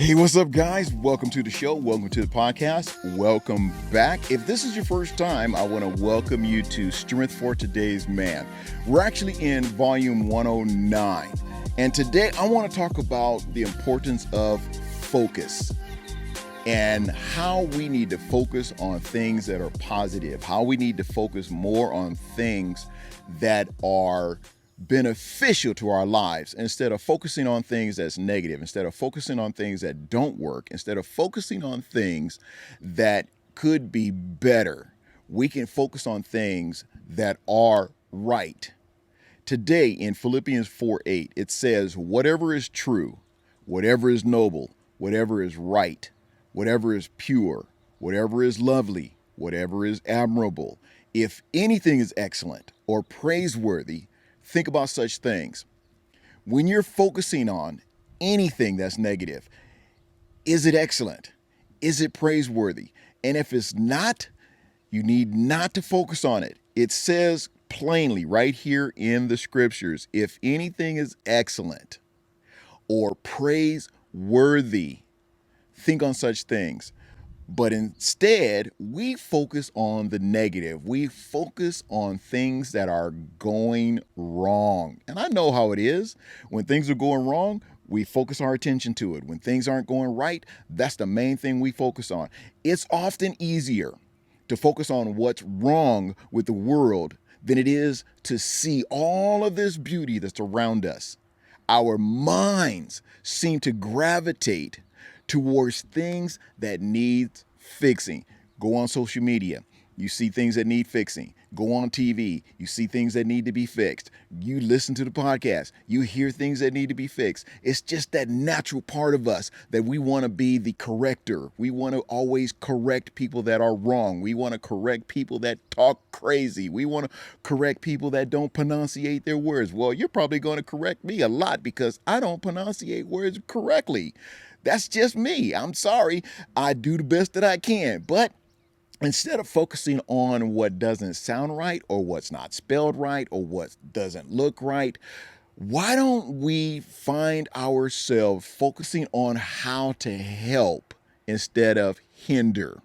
Hey, what's up, guys? Welcome to the show. Welcome to the podcast. Welcome back. If this is your first time, I want to welcome you to Strength for Today's Man. We're actually in volume 109. And today I want to talk about the importance of focus and how we need to focus on things that are positive, how we need to focus more on things that are beneficial to our lives instead of focusing on things that's negative, instead of focusing on things that don't work, instead of focusing on things that could be better. We can focus on things that are right. Today in Philippians 4:8, it says, whatever is true, whatever is noble, whatever is right, whatever is pure, whatever is lovely, whatever is admirable, if anything is excellent or praiseworthy, think about such things. When you're focusing on anything that's negative, is it excellent? Is it praiseworthy? And if it's not, you need not to focus on it. It says plainly right here in the scriptures, if anything is excellent or praiseworthy, think on such things. But instead, we focus on the negative. We focus on things that are going wrong. And I know how it is. When things are going wrong, we focus our attention to it. When things aren't going right, that's the main thing we focus on. It's often easier to focus on what's wrong with the world than it is to see all of this beauty that's around us. Our minds seem to gravitate towards things that need fixing. Go on social media, you see things that need fixing. Go on TV, you see things that need to be fixed. You listen to the podcast, you hear things that need to be fixed. It's just that natural part of us that we want to be the corrector. We want to always correct people that are wrong. We want to correct people that talk crazy. We want to correct people that don't pronunciate their words. Well, you're probably going to correct me a lot because I don't pronunciate words correctly. That's just me. I'm sorry. I do the best that I can. But instead of focusing on what doesn't sound right or what's not spelled right or what doesn't look right, why don't we find ourselves focusing on how to help instead of hinder?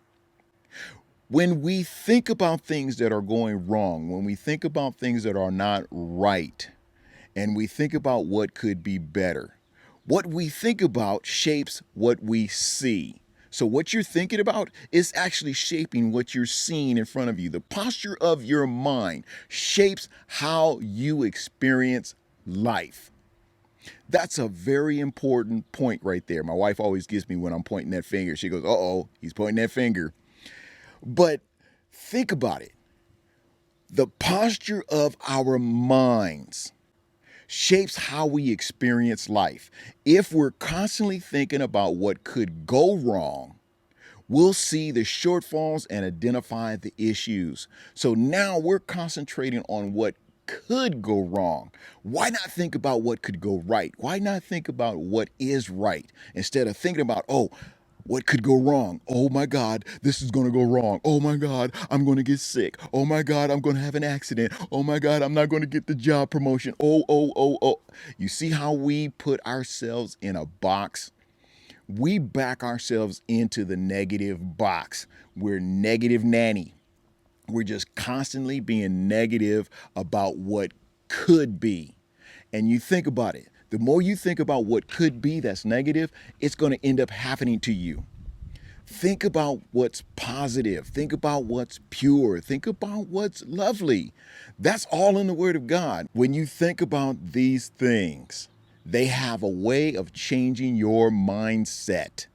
When we think about things that are going wrong, when we think about things that are not right, and we think about what could be better, what we think about shapes what we see. So what you're thinking about is actually shaping what you're seeing in front of you. The posture of your mind shapes how you experience life. That's a very important point right there. My wife always gives me when I'm pointing that finger. She goes, uh-oh, he's pointing that finger. But think about it. The posture of our minds shapes how we experience life. If we're constantly thinking about what could go wrong, we'll see the shortfalls and identify the issues. So now we're concentrating on what could go wrong. Why not think about what could go right? Why not think about what is right instead of thinking about, oh, what could go wrong? Oh my God, this is going to go wrong. Oh my God, I'm going to get sick. Oh my God, I'm going to have an accident. Oh my God, I'm not going to get the job promotion. Oh. You see how we put ourselves in a box? We back ourselves into the negative box. We're negative nanny. We're just constantly being negative about what could be. And you think about it. The more you think about what could be that's negative, it's going to end up happening to you. Think about what's positive. Think about what's pure. Think about what's lovely. That's all in the Word of God. When you think about these things, they have a way of changing your mindset.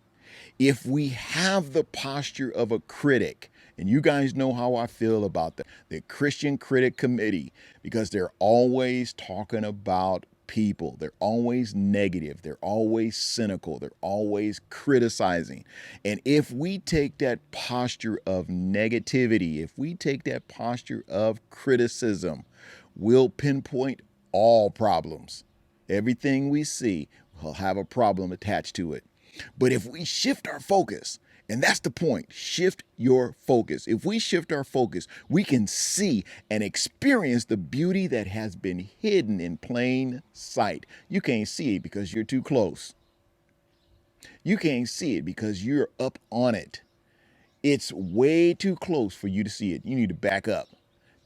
If we have the posture of a critic, and you guys know how I feel about the Christian Critic Committee, because they're always talking about people. They're always negative. They're always cynical. They're always criticizing. And if we take that posture of negativity, if we take that posture of criticism, we'll pinpoint all problems. Everything we see will have a problem attached to it. But if we shift our focus, and that's the point, shift your focus. If we shift our focus, we can see and experience the beauty that has been hidden in plain sight. You can't see it because you're too close. You can't see it because you're up on it. It's way too close for you to see it. You need to back up.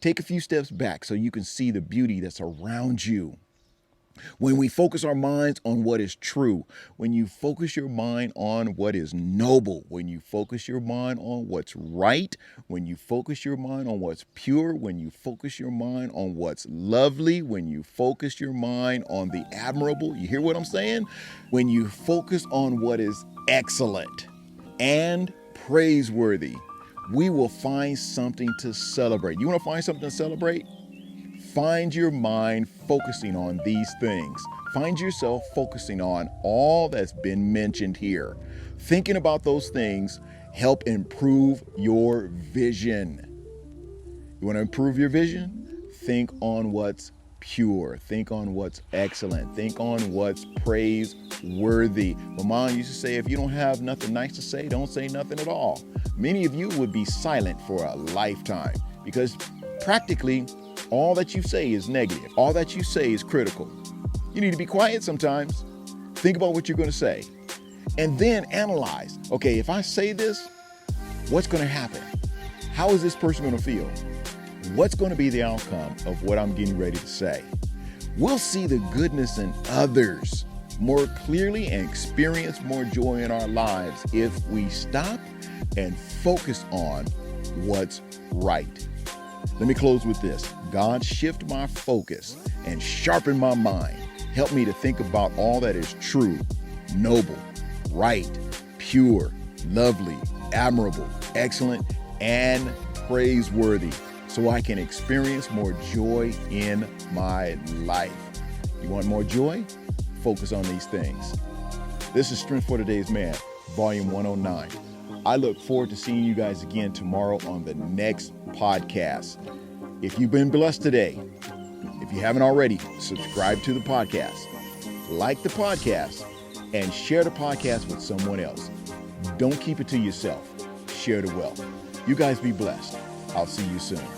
Take a few steps back so you can see the beauty that's around you. When we focus our minds on what is true, when you focus your mind on what is noble, when you focus your mind on what's right, when you focus your mind on what's pure, when you focus your mind on what's lovely, when you focus your mind on the admirable, you hear what I'm saying? When you focus on what is excellent and praiseworthy, we will find something to celebrate. You want to find something to celebrate? Find your mind focusing on these things. Find yourself focusing on all that's been mentioned here. Thinking about those things help improve your vision. You want to improve your vision? Think on what's pure. Think on what's excellent. Think on what's praiseworthy. My mom used to say, if you don't have nothing nice to say, don't say nothing at all. Many of you would be silent for a lifetime because practically all that you say is negative. All that you say is critical. You need to be quiet sometimes. Think about what you're going to say. And then analyze. Okay, if I say this, what's going to happen? How is this person going to feel? What's going to be the outcome of what I'm getting ready to say? We'll see the goodness in others more clearly and experience more joy in our lives if we stop and focus on what's right. Let me close with this. God, shift my focus and sharpen my mind. Help me to think about all that is true, noble, right, pure, lovely, admirable, excellent, and praiseworthy, so I can experience more joy in my life. You want more joy? Focus on these things. This is Strength for Today's Man, Volume 109. I look forward to seeing you guys again tomorrow on the next podcast. If you've been blessed today, if you haven't already, subscribe to the podcast, like the podcast, and share the podcast with someone else. Don't keep it to yourself. Share the wealth. You guys be blessed. I'll see you soon.